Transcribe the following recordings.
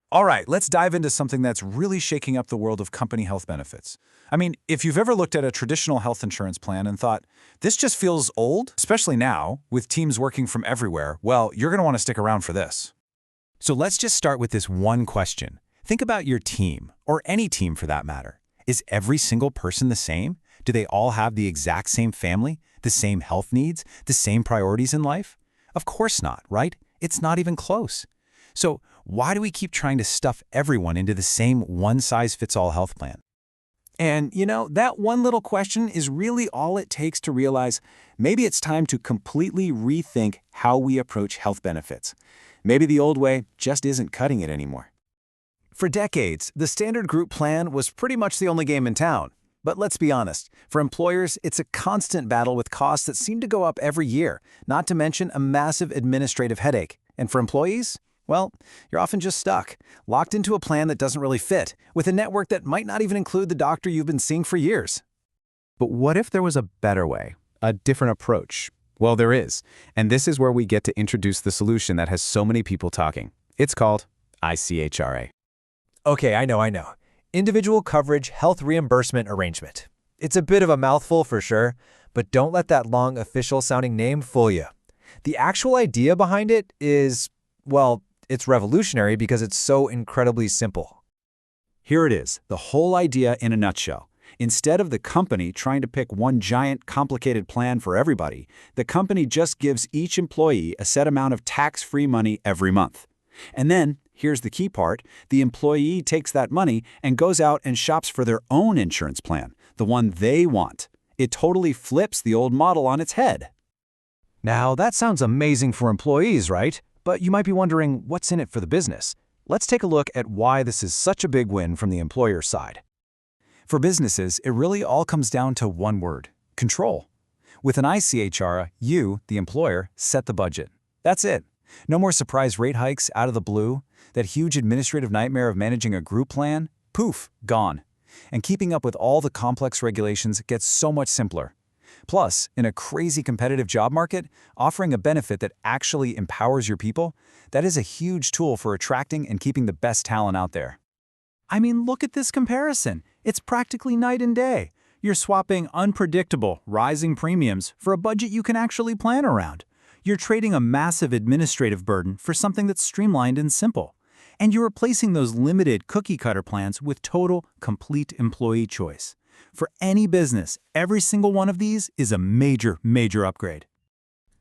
All right, let's dive into something that's really shaking up the world of company health benefits. I mean, if you've ever looked at a traditional health insurance plan and thought, this just feels old, especially now, with teams working from everywhere, well, you're going to want to stick around for this. So let's just start with this one question. Think about your team, or any team for that matter. Is every single person the same? Do they all have the exact same family, the same health needs, the same priorities in life? Of course not, right? It's not even close. So why do we keep trying to stuff everyone into the same one-size-fits-all health plan? And, that one little question is really all it takes to realize maybe it's time to completely rethink how we approach health benefits. Maybe the old way just isn't cutting it anymore. For decades, the standard group plan was pretty much the only game in town. But let's be honest, for employers, it's a constant battle with costs that seem to go up every year, not to mention a massive administrative headache. And for employees? Well, you're often just stuck, locked into a plan that doesn't really fit, with a network that might not even include the doctor you've been seeing for years. But what if there was a better way, a different approach? Well, there is, and this is where we get to introduce the solution that has so many people talking. It's called ICHRA. Okay, I know. Individual Coverage Health Reimbursement Arrangement. It's a bit of a mouthful for sure, but don't let that long official-sounding name fool you. The actual idea behind it is, well, it's revolutionary because it's so incredibly simple. Here it is, the whole idea in a nutshell. Instead of the company trying to pick one giant, complicated plan for everybody, the company just gives each employee a set amount of tax-free money every month. And then, here's the key part, the employee takes that money and goes out and shops for their own insurance plan, the one they want. It totally flips the old model on its head. Now, that sounds amazing for employees, right? But you might be wondering, what's in it for the business? Let's take a look at why this is such a big win from the employer side. For businesses, it really all comes down to one word: control. With an ICHRA, you, the employer, set the budget. That's it. No more surprise rate hikes out of the blue. That huge administrative nightmare of managing a group plan, poof, gone. And keeping up with all the complex regulations gets so much simpler. Plus, in a crazy competitive job market, offering a benefit that actually empowers your people, that is a huge tool for attracting and keeping the best talent out there. I mean, look at this comparison. It's practically night and day. You're swapping unpredictable, rising premiums for a budget you can actually plan around. You're trading a massive administrative burden for something that's streamlined and simple. And you're replacing those limited cookie-cutter plans with total, complete employee choice. For any business, every single one of these is a major, major upgrade.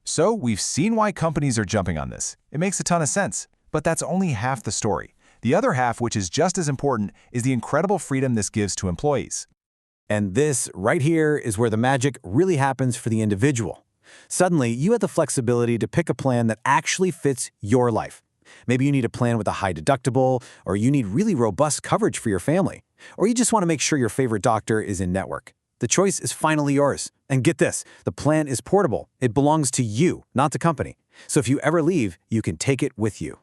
So we've seen why companies are jumping on this. It makes a ton of sense, but that's only half the story. The other half, which is just as important, is the incredible freedom this gives to employees. And this, right here, is where the magic really happens for the individual. Suddenly, you have the flexibility to pick a plan that actually fits your life. Maybe you need a plan with a high deductible, or you need really robust coverage for your family, or you just want to make sure your favorite doctor is in network. The choice is finally yours. And get this, the plan is portable. It belongs to you, not the company. So if you ever leave, you can take it with you.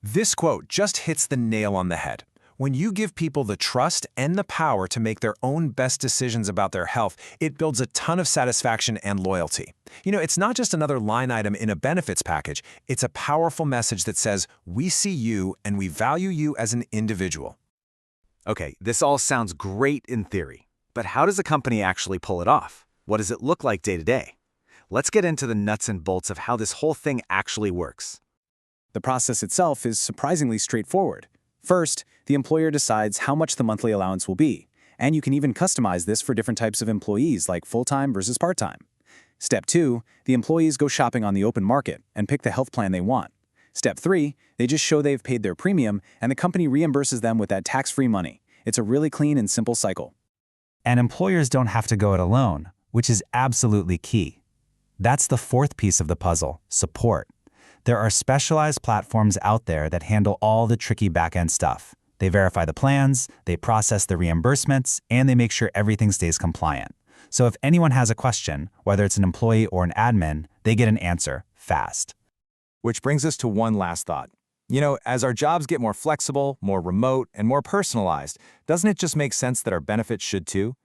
This quote just hits the nail on the head. When you give people the trust and the power to make their own best decisions about their health, it builds a ton of satisfaction and loyalty. It's not just another line item in a benefits package. It's a powerful message that says, we see you and we value you as an individual. Okay, this all sounds great in theory, but how does a company actually pull it off? What does it look like day to day? Let's get into the nuts and bolts of how this whole thing actually works. The process itself is surprisingly straightforward. First, the employer decides how much the monthly allowance will be, and you can even customize this for different types of employees like full-time versus part-time. Step 2, the employees go shopping on the open market and pick the health plan they want. Step 3, they just show they've paid their premium and the company reimburses them with that tax-free money. It's a really clean and simple cycle. And employers don't have to go it alone, which is absolutely key. That's the fourth piece of the puzzle: support. There are specialized platforms out there that handle all the tricky back-end stuff. They verify the plans, they process the reimbursements, and they make sure everything stays compliant. So if anyone has a question, whether it's an employee or an admin, they get an answer fast. Which brings us to one last thought. As our jobs get more flexible, more remote, and more personalized, doesn't it just make sense that our benefits should too?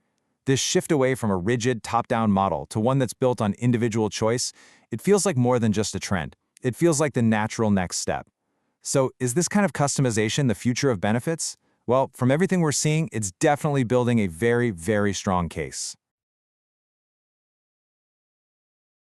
This shift away from a rigid, top-down model to one that's built on individual choice, it feels like more than just a trend. It feels like the natural next step. So is this kind of customization the future of benefits? Well, from everything we're seeing, it's definitely building a very, very strong case.